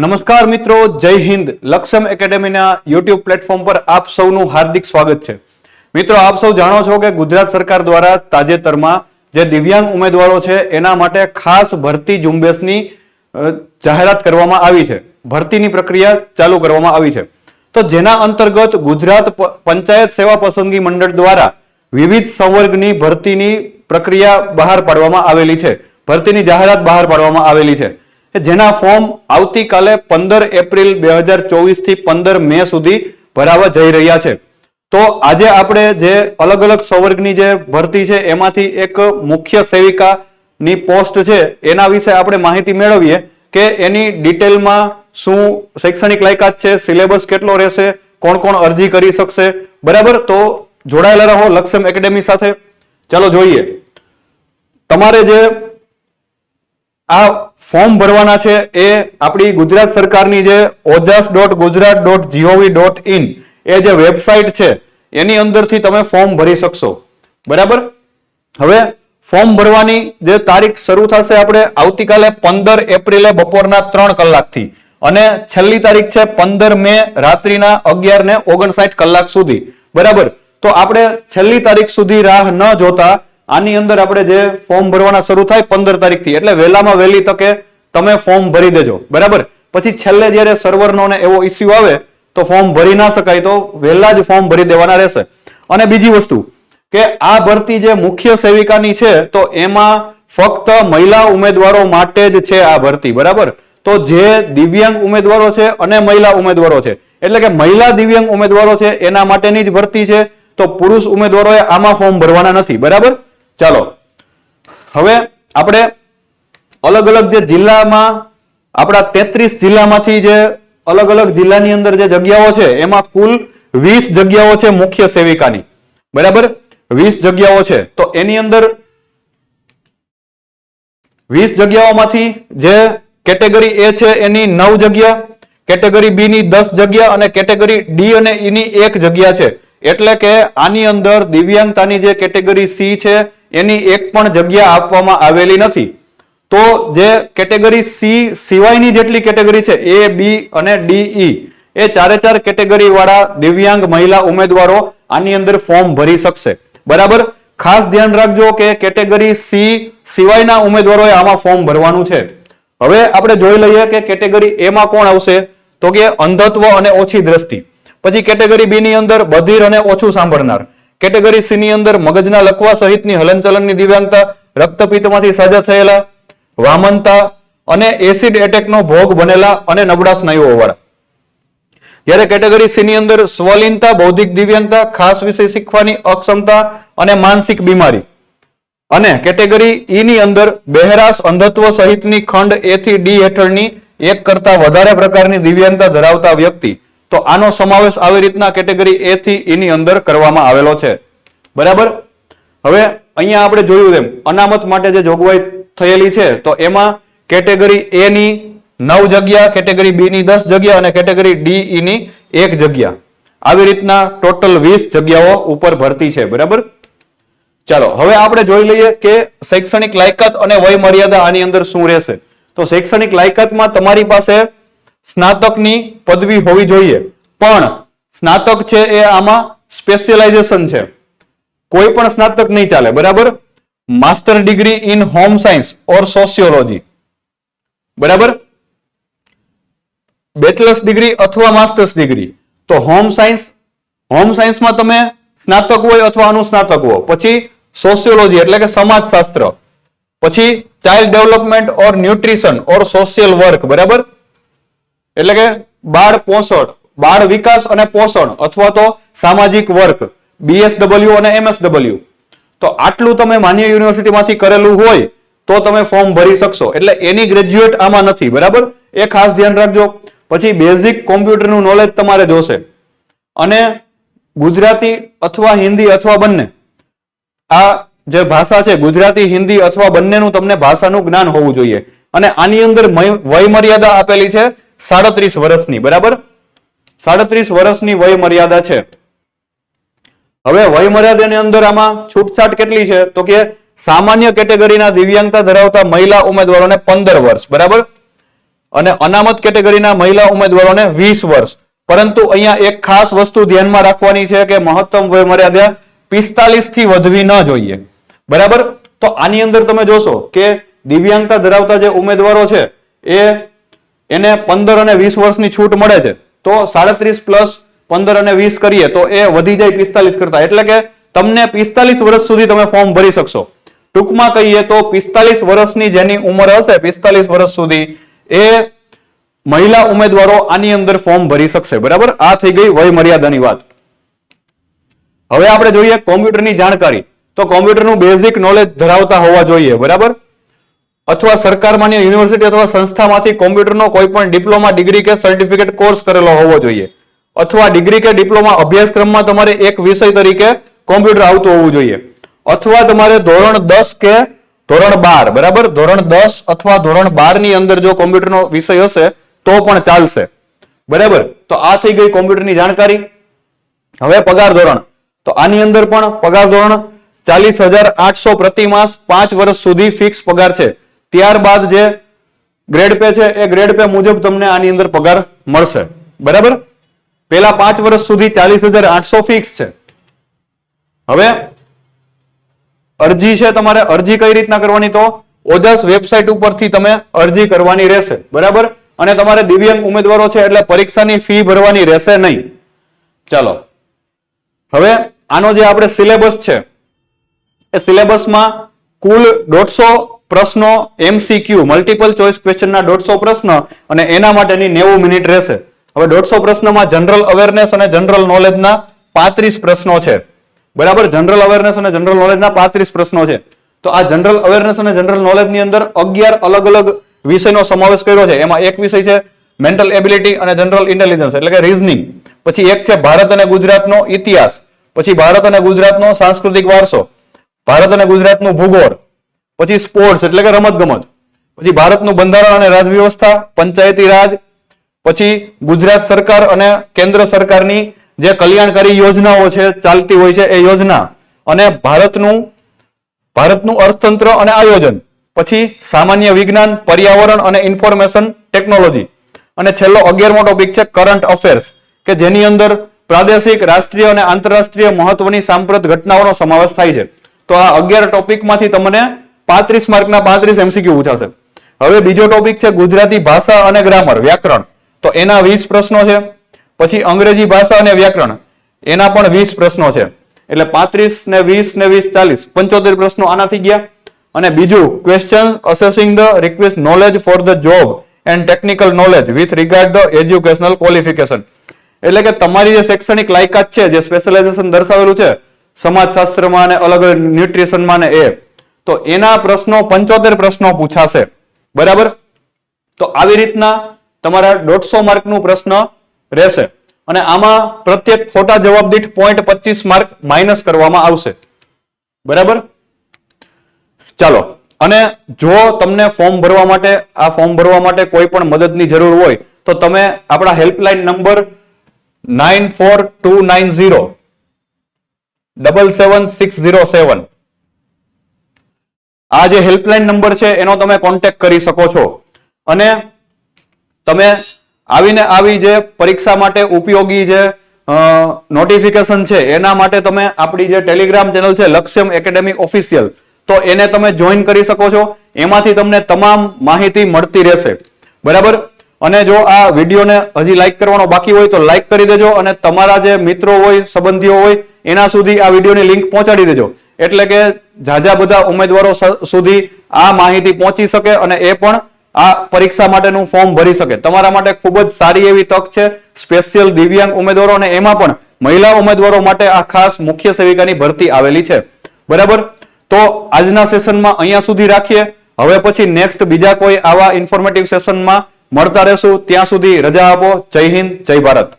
નમસ્કાર મિત્રો, જય હિન્દ. લક્ષમ એકેડેમીના યુટ્યુબ પ્લેટફોર્મ પર આપ સૌનું હાર્દિક સ્વાગત છે. મિત્રો, આપ સૌ જાણો છો કે ગુજરાત સરકાર દ્વારા તાજેતરમાં જે દિવ્યાંગ ઉમેદવારો છે એના માટે ખાસ ભરતી ઝુંબેશની જાહેરાત કરવામાં આવી છે. ભરતીની પ્રક્રિયા ચાલુ કરવામાં આવી છે. તો જેના અંતર્ગત ગુજરાત પંચાયત સેવા પસંદગી મંડળ દ્વારા વિવિધ સંવર્ગની ભરતીની પ્રક્રિયા બહાર પાડવામાં આવેલી છે. ભરતીની જાહેરાત બહાર પાડવામાં આવેલી છે, જેના ફોર્મ આવતીકાલે 15 એપ્રિલ 2024 થી 15 મે સુધી ભરાવા જઈ રહ્યા છે. તો આજે આપણે જે અલગ અલગ સંવર્ગની જે ભરતી છે એમાંથી એક મુખ્ય સેવિકાની પોસ્ટ છે એના વિશે આપણે માહિતી મેળવીએ કે એની ડિટેલમાં શું શૈક્ષણિક લાયકાત છે, સિલેબસ કેટલો રહેશે, કોણ કોણ અરજી કરી શકશે. બરાબર, તો જોડાયેલા રહો લક્ષમ એકેડેમી સાથે. ચાલો જોઈએ. તમારે જે આ ફોર્મ ભરવાના છે એ આપણી ગુજરાત સરકારની જે ojas.gujarat.gov.in એ જે વેબસાઇટ છે એની અંદરથી તમે ફોર્મ ભરી શકશો. બરાબર, હવે ફોર્મ ભરવાની જે તારીખ શરૂ થશે આપણે આવતીકાલે 15 એપ્રિલે બપોરના 3 કલાકથી અને છેલ્લી તારીખ છે 15 મે રાત્રિના 11:59 કલાક સુધી. બરાબર, તો આપણે છેલ્લી તારીખ સુધી રાહ ન જોતા આની અંદર આપણે જે ફોર્મ ભરવાના શરૂ થાય 15 તારીખથી, એટલે વહેલામાં વહેલી તકે તમે ફોર્મ ભરી દેજો. બરાબર, પછી છેલ્લે જયારે સર્વરનો ને એવો ઇસ્યુ આવે તો ફોર્મ ભરી ના શકાય, તો વહેલા જ ફોર્મ ભરી દેવાના રહેશે. અને બીજી વસ્તુ કે આ ભરતી જે મુખ્ય સેવિકાની છે તો એમાં ફક્ત મહિલા ઉમેદવારો માટે જ છે આ ભરતી. બરાબર, તો જે દિવ્યાંગ ઉમેદવારો છે અને મહિલા ઉમેદવારો છે, એટલે કે મહિલા દિવ્યાંગ ઉમેદવારો છે એના માટેની જ ભરતી છે. તો પુરુષ ઉમેદવારોએ આમાં ફોર્મ ભરવાના નથી. બરાબર, ચાલો હવે આપણે અલગ અલગ જે જિલ્લામાં આપણા 33 જિલ્લામાંથી જે અલગ અલગ જિલ્લાની અંદર જે જગ્યાઓ છે એમાં કુલ 20 જગ્યાઓ છે મુખ્ય સેવિકાની. બરાબર, 20 જગ્યાઓ છે. તો એની અંદર 20 જગ્યાઓમાંથી જે કેટેગરી એ છે એની 9 જગ્યા, કેટેગરી બી ની 10 જગ્યા અને કેટેગરી ડી અને ઈ ની 1 જગ્યા છે. એટલે કે આની અંદર દિવ્યાંગતાની જે કેટેગરી સી છે એની એક પણ જગ્યા આપવામાં આવેલી નથી. તો જે કેટેગરી સી સિવાયની જેટલી કેટેગરી છે એ, બી અને ડી, ઈ એ ચારે કેટેગરી વાળા દિવ્યાંગ મહિલા ઉમેદવારો આની અંદર ફોર્મ ભરી શકશે. બરાબર, ખાસ ધ્યાન રાખજો કે કેટેગરી સી સિવાયના ઉમેદવારોએ આમાં ફોર્મ ભરવાનું છે. હવે આપણે જોઈ લઈએ કે કેટેગરી એ માં કોણ આવશે, તો કે અંધત્વ અને ઓછી દ્રષ્ટિ. પછી કેટેગરી બી ની અંદર બધિર અને ઓછું સાંભળનાર. કેટેગરી સી ની અંદર મગજના લકવા સહિતની હલનચલનની દિવ્યાંગતા, રક્તપિત્તમાંથી સાજા થયેલા, વામનતા અને એસિડ એટેકનો ભોગ બનેલા અને નબળા સ્નાયુઓ વાળા. જ્યારે કેટેગરી સી ની અંદર સ્વલિનતા, બૌદ્ધિક દિવ્યાંગતા, ખાસ વિષય શીખવાની અક્ષમતા અને માનસિક બીમારી. અને કેટેગરી ઈ ની અંદર બહેરાશ, અંધત્વ સહિતની ખંડ એ થી ડી હેઠળની એક કરતા વધારે પ્રકારની દિવ્યાંગતા ધરાવતા વ્યક્તિ. તો આનો સમાવેશ આવી રીતના કેટેગરી એ થી ઈ ની અંદર કરવામાં આવેલો છે. બરાબર, હવે અહીંયા આપણે જોયું એમ અનામત માટે જે જોગવાઈ થયેલી છે તો એમાં કેટેગરી એ ની 9 જગ્યા, કેટેગરી બી ની 10 જગ્યા અને કેટેગરી ડી, ઈ ની 1 જગ્યા. આવી રીતના ટોટલ 20 જગ્યાઓ ઉપર ભરતી છે. બરાબર, ચાલો હવે આપણે જોઈ લઈએ કે શૈક્ષણિક લાયકાત અને વય મર્યાદા આની અંદર શું રહેશે. તો શૈક્ષણિક લાયકાતમાં તમારી પાસે સ્નાતકની પદવી હોવી જોઈએ, પણ સ્નાતક છે એ આમાં સ્પેશિયલાઇઝેશન છે, કોઈ પણ સ્નાતક નહીં ચાલે. બરાબર, master degree in home science or sociology. બરાબર, બેચલર્સ ડિગ્રી અથવા માસ્ટર્સ ડિગ્રી. તો હોમ સાયન્સમાં તમે સ્નાતક હોય અથવા અનુસ્નાતક હો. પછી સોશિયોલોજી એટલે કે સમાજશાસ્ત્ર. પછી ચાઇલ્ડ ડેવલપમેન્ટ ઓર ન્યુટ્રિશન ઓર સોશિયલ વર્ક. બરાબર, એટલે કે બાળ પોષણ, બાળ વિકાસ અને પોષણ અથવા તો સામાજિક વર્ક, BSW અને MSW. તો આટલું તમે માન્ય યુનિવર્સિટીમાંથી કરેલું હોય તો તમે ફોર્મ ભરી શકશો. એટલે એની ગ્રેજ્યુએટ આમાં નથી. બરાબર, એ ખાસ ધ્યાન રાખજો. પછી બેઝિક કોમ્પ્યુટરનું નોલેજ તમારે જોશે અને ગુજરાતી અથવા હિન્દી અથવા બંને, આ જે ભાષા છે ગુજરાતી, હિન્દી અથવા બંનેનું તમને ભાષાનું જ્ઞાન હોવું જોઈએ. અને આની અંદર વય મર્યાદા આપેલી છે 37 વર્ષની. બરાબર, 37 વર્ષની વય મર્યાદા છે. હવે વય મર્યાદાની અંદર આમાં છૂટછાટ કેટલી છે, તો કે સામાન્ય કેટેગરીના દિવ્યાંગતા ધરાવતા મહિલા ઉમેદવારોને 15 વર્ષ. બરાબર, અને અનામત કેટેગરીના મહિલા ઉમેદવારોને 20 વર્ષ. પરંતુ અહીંયા એક ખાસ વસ્તુ ધ્યાનમાં રાખવાની છે કે મહત્તમ વય મર્યાદા 45 થી વધવી ન જોઈએ. બરાબર? તો આની અંદર તમે જોશો કે દિવ્યાંગતા ધરાવતા જે ઉમેદવારો છે એને 15 અને 20 વર્ષની છૂટ મળે છે. તો 37 પ્લસ 15 અને 20 કરીએ તો એ વધી જાય 45 કરતા. એટલે કે તમને 45 વર્ષ સુધી તમે ફોર્મ ભરી શકશો. ટૂંકમાં કહીએ તો 45 વર્ષની જેની ઉંમર હશે 45 વર્ષ સુધી એ મહિલા ઉમેદવારો આની અંદર ફોર્મ ભરી શકશે. બરાબર? આ થઈ ગઈ વય મર્યાદાની વાત. હવે આપણે જોઈએ કોમ્પ્યુટરની જાણકારી. તો કોમ્પ્યુટરનું બેઝિક નોલેજ ધરાવતા હોવા જોઈએ. બરાબર? અથવા સરકાર માન્ય યુનિવર્સિટી અથવા સંસ્થામાંથી કોમ્પ્યુટરનો કોઈ પણ ડિપ્લોમા, ડિગ્રી કે સર્ટિફિકેટ કોર્સ કરેલો હોવો જોઈએ. અથવા ડિગ્રી કે ડિપ્લોમા અભ્યાસક્રમમાં તમારે એક વિષય તરીકે કોમ્પ્યુટર આવતું હોવું જોઈએ. અથવા તમારે ધોરણ 10 કે ધોરણ 12, બરાબર? ધોરણ 10 અથવા ધોરણ 12 ની અંદર જો કોમ્પ્યુટરનો વિષય હશે તો પણ ચાલશે. બરાબર? તો આ થઈ ગઈ કોમ્પ્યુટરની જાણકારી. હવે પગાર ધોરણ. તો આની અંદર પણ પગાર ધોરણ 40,800 પ્રતિ માસ 5 વર્ષ સુધી ફિક્સ પગાર છે. ત્યારબાદ જે ગ્રેડ પે છે એ ગ્રેડ પે મુજબ તમને આની અંદર પગાર મળશે. બરાબર? પેલા 5 વર્ષ સુધી 40,800 ફિક્સ છે. હવે અરજી છે, તમારે અરજી કઈ રીતના કરવાની? તો ઓજસ વેબસાઇટ ઉપરથી તમે અરજી કરવાની રહેશે. બરાબર? અને તમારે દિવ્યાંગ ઉમેદવારો છે એટલે પરીક્ષાની ફી ભરવાની રહેશે નહીં. ચાલો, હવે આનો જે આપણે સિલેબસ છે એ સિલેબસમાં કુલ 150 પ્રશ્નો MCQ મલ્ટિપલ ચોઇસ ક્વેશ્ચનના 150 પ્રશ્ન અને એના માટેની 90 મિનિટ રહેશે. હવે 150 પ્રશ્નમાં જનરલ અવેરનેસ અને જનરલ નોલેજના 35 પ્રશ્નો છે. બરાબર? જનરલ અવેરનેસ અને જનરલ નોલેજના 35 પ્રશ્નો છે. તો આ જનરલ અવેરનેસ અને જનરલ નોલેજની અંદર 11 અલગ અલગ વિષયનો સમાવેશ કર્યો છે. એમાં એક વિષય છે મેન્ટલ એબિલિટી અને જનરલ ઇન્ટેલિજન્સ એટલે કે રીઝનિંગ. પછી એક છે ભારત અને ગુજરાતનો ઇતિહાસ. પછી ભારત અને ગુજરાતનો સાંસ્કૃતિક વારસો. ભારત અને ગુજરાતનું ભૂગોળ. પછી સ્પોર્ટ્સ એટલે કે રમત ગમત. પછી ભારતનું બંધારણ અને રાજવ્યવસ્થા, પંચાયતી રાજ. પછી ગુજરાત સરકાર અને કેન્દ્ર સરકારની જે કલ્યાણકારી યોજનાઓ છે ચાલતી હોય છે એ યોજના, અને ભારતનું અર્થતંત્ર અને આયોજન. પછી સામાન્ય વિજ્ઞાન, પર્યાવરણ અને ઇન્ફોર્મેશન ટેકનોલોજી. અને છેલ્લો 11મો ટોપિક છે કરંટ અફેર્સ, કે જેની અંદર પ્રાદેશિક, રાષ્ટ્રીય અને આંતરરાષ્ટ્રીય મહત્વની સાંપ્રત ઘટનાઓનો સમાવેશ થાય છે. તો આ 11 ટોપિકમાંથી તમને 35 માર્કના 35 MCQ પૂછાશે. હવે બીજો ટોપિક છે ગુજરાતી ભાષા અને ગ્રામર, વ્યાકરણ. તો એના 20 પ્રશ્નો છે. પછી અંગ્રેજી ભાષા અને વ્યાકરણ, એના પણ 20 પ્રશ્નો છે. એટલે 35 ને 20 ને 20 40 75 પ્રશ્નો આના થઈ ગયા. અને બીજું question અસેસિંગ the request knowledge for the job and technical knowledge with regard the educational qualification. એટલે કે તમારી જે શૈક્ષણિક લાયકાત છે, જે સ્પેશિયલાઇઝેશન દર્શાવેલું છે સમાજશાસ્ત્રમાં અને અલગ અલગ ન્યુટ્રિશનમાં ને તો એના પ્રશ્નો 75 પ્રશ્નો પૂછાશે. બરાબર? તો આવી રીતના તમારા 150 માર્કનું પ્રશ્ન રહેશે. અને આમાં પ્રત્યેક ખોટા જવાબ દીઠ 0.25 માર્ક માઇનસ કરવામાં આવશે. બરાબર? ચાલો, અને જો તમને ફોર્મ ભરવા માટે કોઈ પણ મદદની જરૂર હોય તો તમે આપણા હેલ્પલાઇન નંબર 9429077607 આ જે હેલ્પલાઇન નંબર છે એનો તમે કોન્ટેક્ટ કરી શકો છો. અને તમે આવીને આવી જે પરીક્ષા માટે ઉપયોગી જે નોટિફિકેશન છે એના માટે તમે આપણી જે ટેલિગ્રામ ચેનલ છે લક્ષ્યમ એકેડેમી ઓફિશિયલ, તો એને તમે જોઈન કરી શકો છો. એમાંથી તમને તમામ માહિતી મળતી રહેશે. બરાબર? અને જો આ વિડીયોને હજી લાઈક કરવાનો બાકી હોય તો લાઈક કરી દેજો, અને તમારા જે મિત્રો હોય, સંબંધીઓ હોય એના સુધી આ વિડીયોની લિંક પહોંચાડી દેજો. એટલે કે ઝાઝા બધા ઉમેદવારો સુધી આ માહિતી પહોંચી શકે અને એ પણ આ પરીક્ષા માટેનું ફોર્મ ભરી શકે. તમારા માટે ખૂબ જ સારી એવી તક છે સ્પેશિયલ દિવ્યાંગ ઉમેદવારો, અને એમાં પણ મહિલા ઉમેદવારો માટે આ ખાસ મુખ્ય સેવિકાની ભરતી આવેલી છે. બરાબર? તો આજના સેશનમાં અહીંયા સુધી રાખીએ. હવે પછી નેક્સ્ટ બીજા કોઈ આવા ઇન્ફોર્મેટિવ સેશનમાં મળતા રહેશું. ત્યાં સુધી રજા આપો. જય હિન્દ, જય ભારત.